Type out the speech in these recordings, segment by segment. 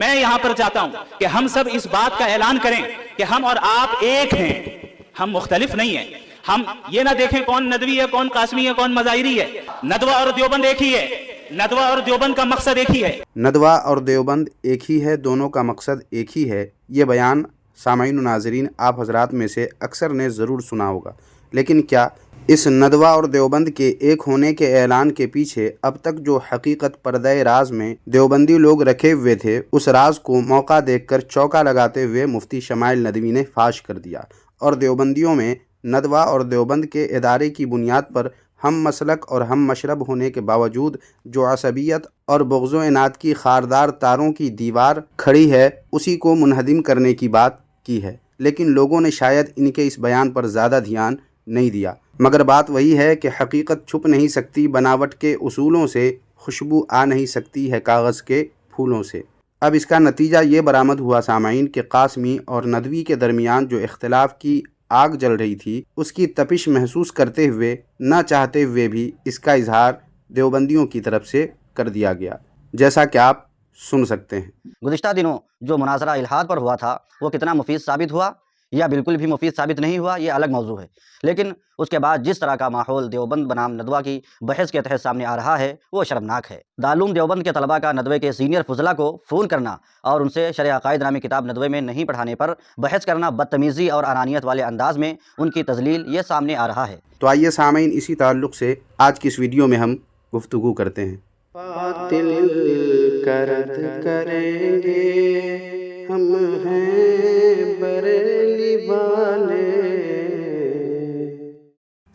میں یہاں پر چاہتا ہوں کہ ہم سب اس بات کا اعلان کریں کہ ہم اور آپ ایک ہیں، ہم مختلف نہیں ہیں۔ ہم یہ نہ دیکھیں کون ندوی ہے، کون قاسمی ہے، کون مظاہری ہے۔ ندوہ اور دیوبند ایک ہی ہے، ندوہ اور دیوبند کا مقصد ایک ہی ہے۔ ندوہ اور دیوبند ایک ہی ہے، دونوں کا مقصد ایک ہی ہے۔ یہ بیان سامعین و ناظرین آپ حضرات میں سے اکثر نے ضرور سنا ہوگا، لیکن کیا اس ندوہ اور دیوبند کے ایک ہونے کے اعلان کے پیچھے اب تک جو حقیقت پردہ راز میں دیوبندی لوگ رکھے ہوئے تھے، اس راز کو موقع دیکھ کر چوکا لگاتے ہوئے مفتی شمائل ندوی نے فاش کر دیا، اور دیوبندیوں میں ندوہ اور دیوبند کے ادارے کی بنیاد پر ہم مسلک اور ہم مشرب ہونے کے باوجود جو عصبیت اور بغض و عناد کی خاردار تاروں کی دیوار کھڑی ہے، اسی کو منہدم کرنے کی بات کی ہے۔ لیکن لوگوں نے شاید ان کے اس بیان پر زیادہ دھیان نہیں دیا، مگر بات وہی ہے کہ حقیقت چھپ نہیں سکتی بناوٹ کے اصولوں سے، خوشبو آ نہیں سکتی ہے کاغذ کے پھولوں سے۔ اب اس کا نتیجہ یہ برآمد ہوا سامعین کہ قاسمی اور ندوی کے درمیان جو اختلاف کی آگ جل رہی تھی، اس کی تپش محسوس کرتے ہوئے، نہ چاہتے ہوئے بھی اس کا اظہار دیوبندیوں کی طرف سے کر دیا گیا، جیسا کہ آپ سن سکتے ہیں۔ گزشتہ دنوں جو مناظرہ الحاد پر ہوا تھا وہ کتنا مفید ثابت ہوا یا بالکل بھی مفید ثابت نہیں ہوا، یہ الگ موضوع ہے، لیکن اس کے بعد جس طرح کا ماحول دیوبند بنام ندوہ کی بحث کے تحت سامنے آ رہا ہے وہ شرمناک ہے۔ دارالعلوم دیوبند کے طلباء کا ندوے کے سینئر فضلاء کو فون کرنا اور ان سے شرح عقائد نامی کتاب ندوے میں نہیں پڑھانے پر بحث کرنا بدتمیزی اور انانیت والے انداز میں ان کی تذلیل یہ سامنے آ رہا ہے۔ تو آئیے سامعین، اسی تعلق سے آج کی اس ویڈیو میں ہم گفتگو کرتے ہیں۔ باطل کرد کریں گے ہم ہیں بریلی والے۔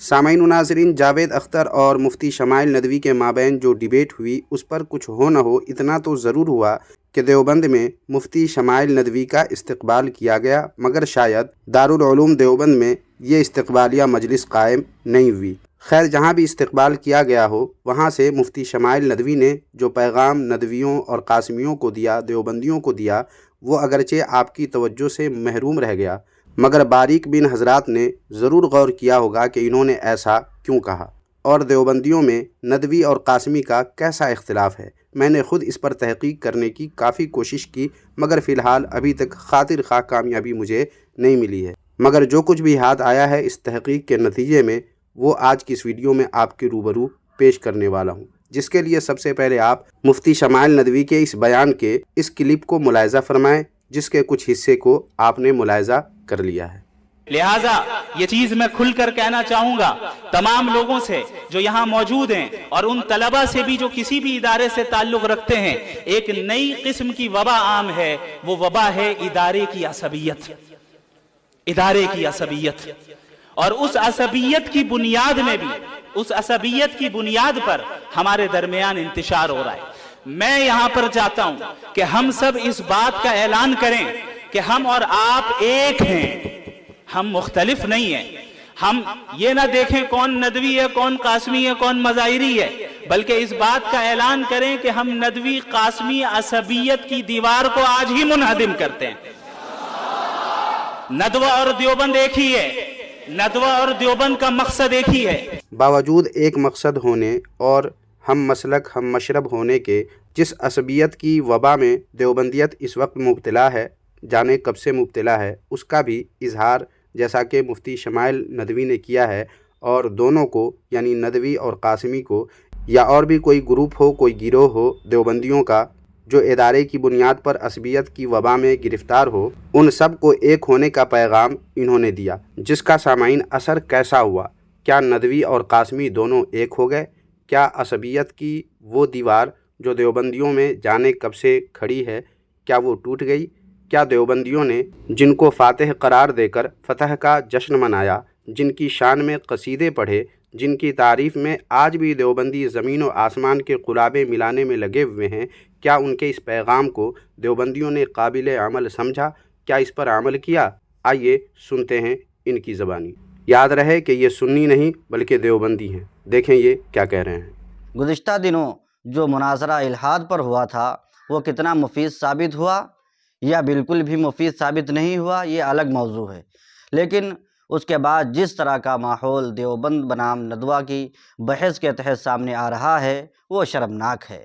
سامعین و ناظرین، جاوید اختر اور مفتی شمائل ندوی کے مابین جو ڈیبیٹ ہوئی، اس پر کچھ ہو نہ ہو اتنا تو ضرور ہوا کہ دیوبند میں مفتی شمائل ندوی کا استقبال کیا گیا، مگر شاید دارالعلوم دیوبند میں یہ استقبالیہ مجلس قائم نہیں ہوئی۔ خیر، جہاں بھی استقبال کیا گیا ہو، وہاں سے مفتی شمائل ندوی نے جو پیغام ندویوں اور قاسمیوں کو دیا، دیوبندیوں کو دیا، وہ اگرچہ آپ کی توجہ سے محروم رہ گیا، مگر باریک بین حضرات نے ضرور غور کیا ہوگا کہ انہوں نے ایسا کیوں کہا، اور دیوبندیوں میں ندوی اور قاسمی کا کیسا اختلاف ہے۔ میں نے خود اس پر تحقیق کرنے کی کافی کوشش کی، مگر فی الحال ابھی تک خاطر خواہ کامیابی مجھے نہیں ملی ہے۔ مگر جو کچھ بھی ہاتھ آیا ہے اس تحقیق کے نتیجے میں، وہ آج کی اس ویڈیو میں آپ کے روبرو پیش کرنے والا ہوں، جس کے لیے سب سے پہلے آپ مفتی شمائل ندوی کے اس بیان کے اس کلپ کو ملاحظہ فرمائیں، جس کے کچھ حصے کو آپ نے ملاحظہ کر لیا ہے۔ لہٰذا یہ چیز میں کھل کر کہنا چاہوں گا تمام لوگوں سے جو یہاں موجود ہیں، اور ان طلبہ سے بھی جو کسی بھی ادارے سے تعلق رکھتے ہیں، ایک نئی قسم کی وبا عام ہے، وہ وبا ہے ادارے کی عصبیت، ادارے کی عصبیت۔ اور اس عصبیت کی بنیاد میں بھی، اس عصبیت کی بنیاد پر ہمارے درمیان انتشار ہو رہا ہے۔ میں یہاں پر چاہتا ہوں کہ ہم سب اس بات کا اعلان کریں کہ ہم اور آپ ایک ہیں، ہم مختلف نہیں ہیں۔ ہم یہ نہ دیکھیں کون ندوی ہے، کون قاسمی ہے، کون مظاہری ہے، بلکہ اس بات کا اعلان کریں کہ ہم ندوی قاسمی عصبیت کی دیوار کو آج ہی منہدم کرتے ہیں۔ ندوہ اور دیوبند ایک ہی ہے، ندوہ اور دیوبند کا مقصد ایک ہی ہے۔ باوجود ایک مقصد ہونے اور ہم مسلک ہم مشرب ہونے کے، جس عصبیت کی وبا میں دیوبندیت اس وقت مبتلا ہے، جانے کب سے مبتلا ہے، اس کا بھی اظہار جیسا کہ مفتی شمائل ندوی نے کیا ہے، اور دونوں کو یعنی ندوی اور قاسمی کو، یا اور بھی کوئی گروپ ہو، کوئی گروہ ہو دیوبندیوں کا جو ادارے کی بنیاد پر عصبیت کی وبا میں گرفتار ہو، ان سب کو ایک ہونے کا پیغام انہوں نے دیا، جس کا سامعین اثر کیسا ہوا؟ کیا ندوی اور قاسمی دونوں ایک ہو گئے؟ کیا عصبیت کی وہ دیوار جو دیوبندیوں میں جانے کب سے کھڑی ہے، کیا وہ ٹوٹ گئی؟ کیا دیوبندیوں نے جن کو فاتح قرار دے کر فتح کا جشن منایا، جن کی شان میں قصیدے پڑھے، جن کی تعریف میں آج بھی دیوبندی زمین و آسمان کے قلابے ملانے میں لگے ہوئے ہیں، کیا ان کے اس پیغام کو دیوبندیوں نے قابل عمل سمجھا؟ کیا اس پر عمل کیا؟ آئیے سنتے ہیں ان کی زبانی۔ یاد رہے کہ یہ سنی نہیں بلکہ دیوبندی ہیں، دیکھیں یہ کیا کہہ رہے ہیں۔ گزشتہ دنوں جو مناظرہ الحاد پر ہوا تھا وہ کتنا مفید ثابت ہوا یا بالکل بھی مفید ثابت نہیں ہوا، یہ الگ موضوع ہے، لیکن اس کے بعد جس طرح کا ماحول دیوبند بنام ندوہ کی بحث کے تحت سامنے آ رہا ہے وہ شرمناک ہے۔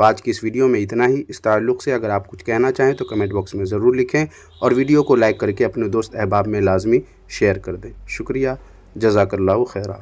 تو آج کی اس ویڈیو میں اتنا ہی. اس تعلق سے اگر آپ کچھ کہنا چاہیں تو کمنٹ باکس میں ضرور لکھیں اور ویڈیو کو لائک کر کے اپنے دوست احباب میں لازمی شیئر کر دیں. شکریہ. جزاک اللہ خیرہ.